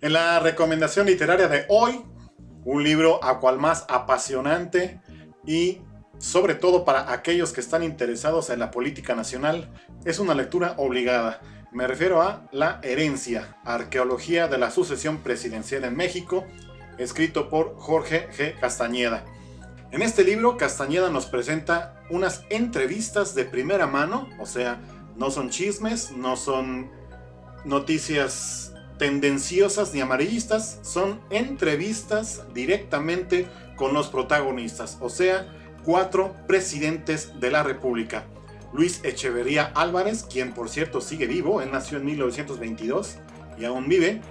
En la recomendación literaria de hoy, un libro a cual más apasionante y sobre todo para aquellos que están interesados en la política nacional, es una lectura obligada. Me refiero a La herencia, arqueología de la sucesión presidencial en México, escrito por Jorge G. Castañeda. En este libro, Castañeda nos presenta unas entrevistas de primera mano, o sea, no son chismes, no son noticias tendenciosas ni amarillistas, son entrevistas directamente con los protagonistas, o sea, 4 presidentes de la República. Luis Echeverría Álvarez, quien por cierto sigue vivo, él nació en 1922 y aún vive.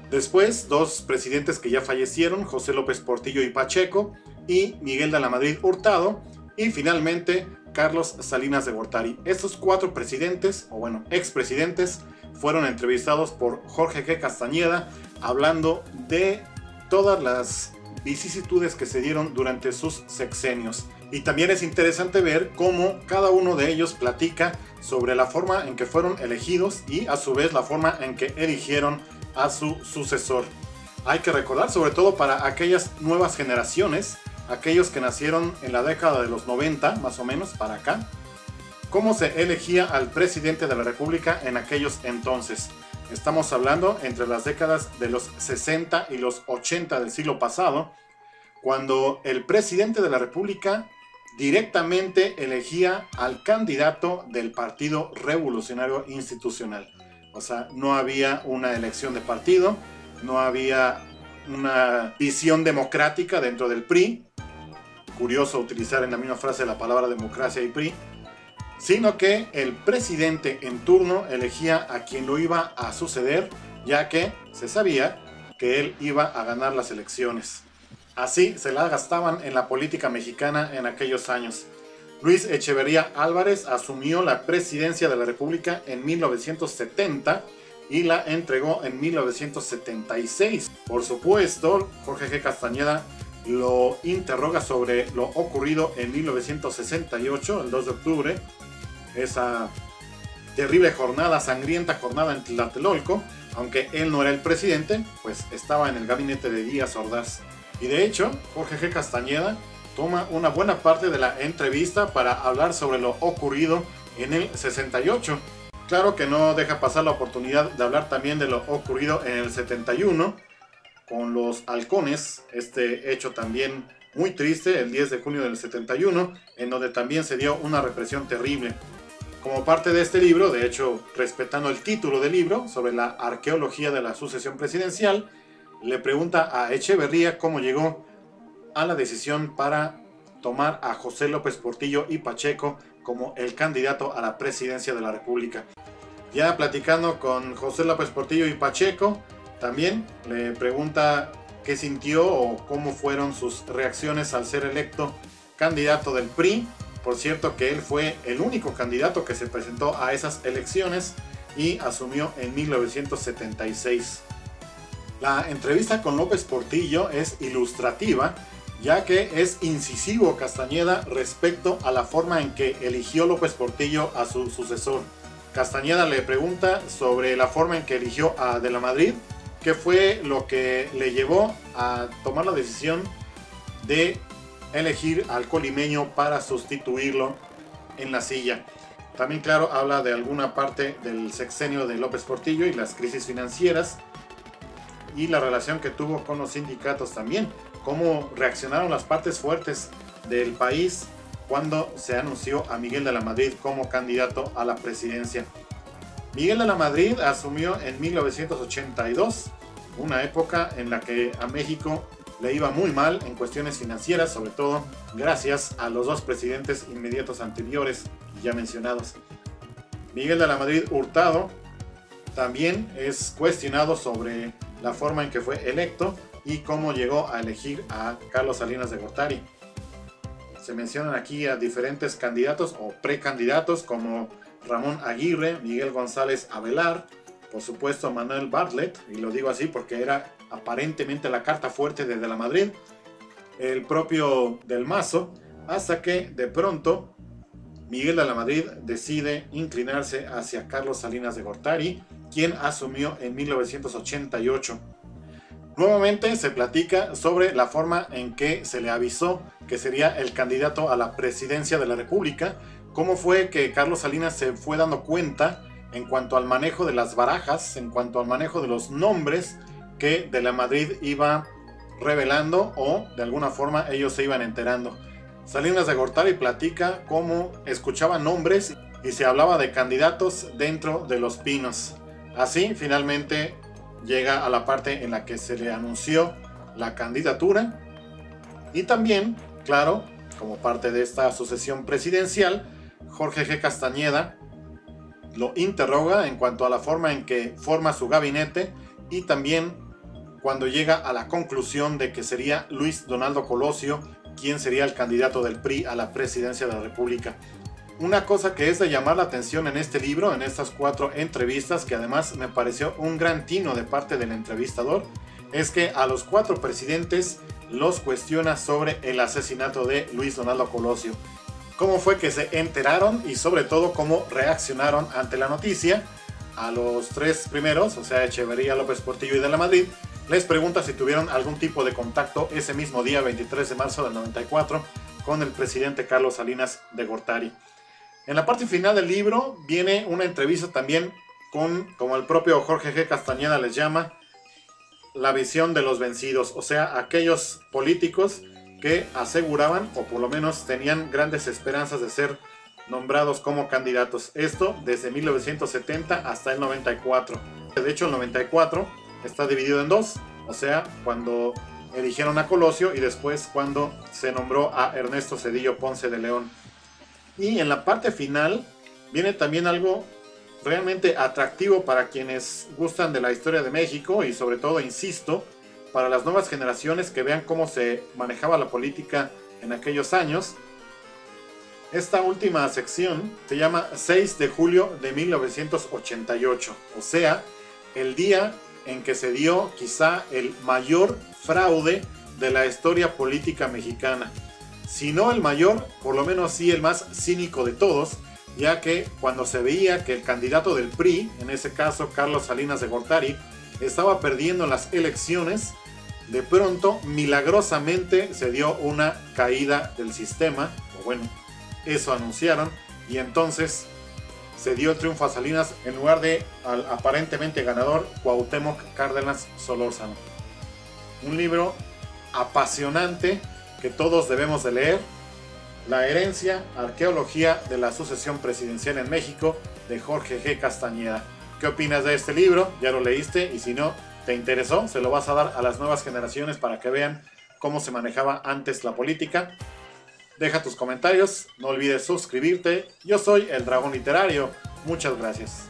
Después, 2 presidentes que ya fallecieron, José López Portillo y Pacheco, y Miguel de la Madrid Hurtado, y finalmente Carlos Salinas de Gortari. Estos 4 presidentes, o bueno, expresidentes, fueron entrevistados por Jorge G. Castañeda, hablando de todas las vicisitudes que se dieron durante sus sexenios. Y también es interesante ver cómo cada uno de ellos platica sobre la forma en que fueron elegidos y a su vez la forma en que eligieron a su sucesor. Hay que recordar, sobre todo para aquellas nuevas generaciones, aquellos que nacieron en la década de los 90, más o menos, para acá, cómo se elegía al presidente de la República en aquellos entonces. Estamos hablando entre las décadas de los 60 y los 80 del siglo pasado, cuando el presidente de la República directamente elegía al candidato del Partido Revolucionario Institucional. O sea, no había una elección de partido, no había una visión democrática dentro del PRI. Curioso utilizar en la misma frase la palabra democracia y PRI. Sino que el presidente en turno elegía a quien lo iba a suceder, ya que se sabía que él iba a ganar las elecciones. Así se la gastaban en la política mexicana en aquellos años. Luis Echeverría Álvarez asumió la presidencia de la República en 1970 y la entregó en 1976. Por supuesto, Jorge G. Castañeda lo interroga sobre lo ocurrido en 1968, el 2 de octubre, esa terrible jornada, sangrienta jornada en Tlatelolco. Aunque él no era el presidente, pues estaba en el gabinete de Díaz Ordaz. Y de hecho, Jorge G. Castañeda toma una buena parte de la entrevista para hablar sobre lo ocurrido en el 68. Claro que no deja pasar la oportunidad de hablar también de lo ocurrido en el 71 con los halcones, este hecho también muy triste, el 10 de junio del 71, en donde también se dio una represión terrible. Como parte de este libro, de hecho, respetando el título del libro, sobre la arqueología de la sucesión presidencial, le pregunta a Echeverría cómo llegó a la decisión para tomar a José López Portillo y Pacheco como el candidato a la presidencia de la República. Ya platicando con José López Portillo y Pacheco, también le pregunta qué sintió o cómo fueron sus reacciones al ser electo candidato del PRI. Por cierto que él fue el único candidato que se presentó a esas elecciones y asumió en 1976. La entrevista con López Portillo es ilustrativa, ya que es incisivo Castañeda respecto a la forma en que eligió López Portillo a su sucesor. Castañeda le pregunta sobre la forma en que eligió a De la Madrid, qué fue lo que le llevó a tomar la decisión de elegir al colimeño para sustituirlo en la silla. También, claro, habla de alguna parte del sexenio de López Portillo y las crisis financieras y la relación que tuvo con los sindicatos también, cómo reaccionaron las partes fuertes del país cuando se anunció a Miguel de la Madrid como candidato a la presidencia. Miguel de la Madrid asumió en 1982, una época en la que a México le iba muy mal en cuestiones financieras, sobre todo gracias a los 2 presidentes inmediatos anteriores ya mencionados. Miguel de la Madrid Hurtado también es cuestionado sobre la forma en que fue electo y cómo llegó a elegir a Carlos Salinas de Gortari. Se mencionan aquí a diferentes candidatos o precandidatos como Ramón Aguirre, Miguel González Avelar, por supuesto Manuel Bartlett, y lo digo así porque era aparentemente la carta fuerte de la Madrid, el propio Del Mazo, hasta que de pronto Miguel de la Madrid decide inclinarse hacia Carlos Salinas de Gortari quien asumió en 1988. Nuevamente se platica sobre la forma en que se le avisó que sería el candidato a la presidencia de la República, cómo fue que Carlos Salinas se fue dando cuenta en cuanto al manejo de las barajas, en cuanto al manejo de los nombres que de la Madrid iba revelando o de alguna forma ellos se iban enterando. Salinas de Gortari platica cómo escuchaba nombres y se hablaba de candidatos dentro de Los Pinos. Así finalmente llega a la parte en la que se le anunció la candidatura y también, claro, como parte de esta sucesión presidencial, Jorge G. Castañeda lo interroga en cuanto a la forma en que forma su gabinete y también cuando llega a la conclusión de que sería Luis Donaldo Colosio quien sería el candidato del PRI a la presidencia de la República. Una cosa que es de llamar la atención en este libro, en estas 4 entrevistas, que además me pareció un gran tino de parte del entrevistador, es que a los 4 presidentes los cuestiona sobre el asesinato de Luis Donaldo Colosio. Cómo fue que se enteraron y sobre todo cómo reaccionaron ante la noticia. A los 3 primeros, o sea, Echeverría, López Portillo y de la Madrid, les pregunta si tuvieron algún tipo de contacto ese mismo día, 23 de marzo del 94, con el presidente Carlos Salinas de Gortari. En la parte final del libro viene una entrevista también con, como el propio Jorge G. Castañeda les llama, la visión de los vencidos, o sea, aquellos políticos que aseguraban, o por lo menos tenían grandes esperanzas de ser nombrados como candidatos. Esto desde 1970 hasta el 94. De hecho, el 94 está dividido en 2, o sea, cuando eligieron a Colosio y después cuando se nombró a Ernesto Zedillo Ponce de León. Y en la parte final viene también algo realmente atractivo para quienes gustan de la historia de México y sobre todo, insisto, para las nuevas generaciones que vean cómo se manejaba la política en aquellos años. Esta última sección se llama 6 de julio de 1988, o sea, el día en que se dio quizá el mayor fraude de la historia política mexicana. Si no el mayor, por lo menos sí el más cínico de todos, ya que cuando se veía que el candidato del PRI, en ese caso Carlos Salinas de Gortari, estaba perdiendo las elecciones, de pronto, milagrosamente, se dio una caída del sistema, o bueno, eso anunciaron, y entonces se dio el triunfo a Salinas en lugar de al aparentemente ganador Cuauhtémoc Cárdenas Solórzano. Un libro apasionante que todos debemos de leer, La herencia, arqueología de la sucesión presidencial en México, de Jorge G. Castañeda. ¿Qué opinas de este libro? ¿Ya lo leíste? Y si no te interesó, se lo vas a dar a las nuevas generaciones para que vean cómo se manejaba antes la política. Deja tus comentarios, no olvides suscribirte. Yo soy el Dragón Literario. Muchas gracias.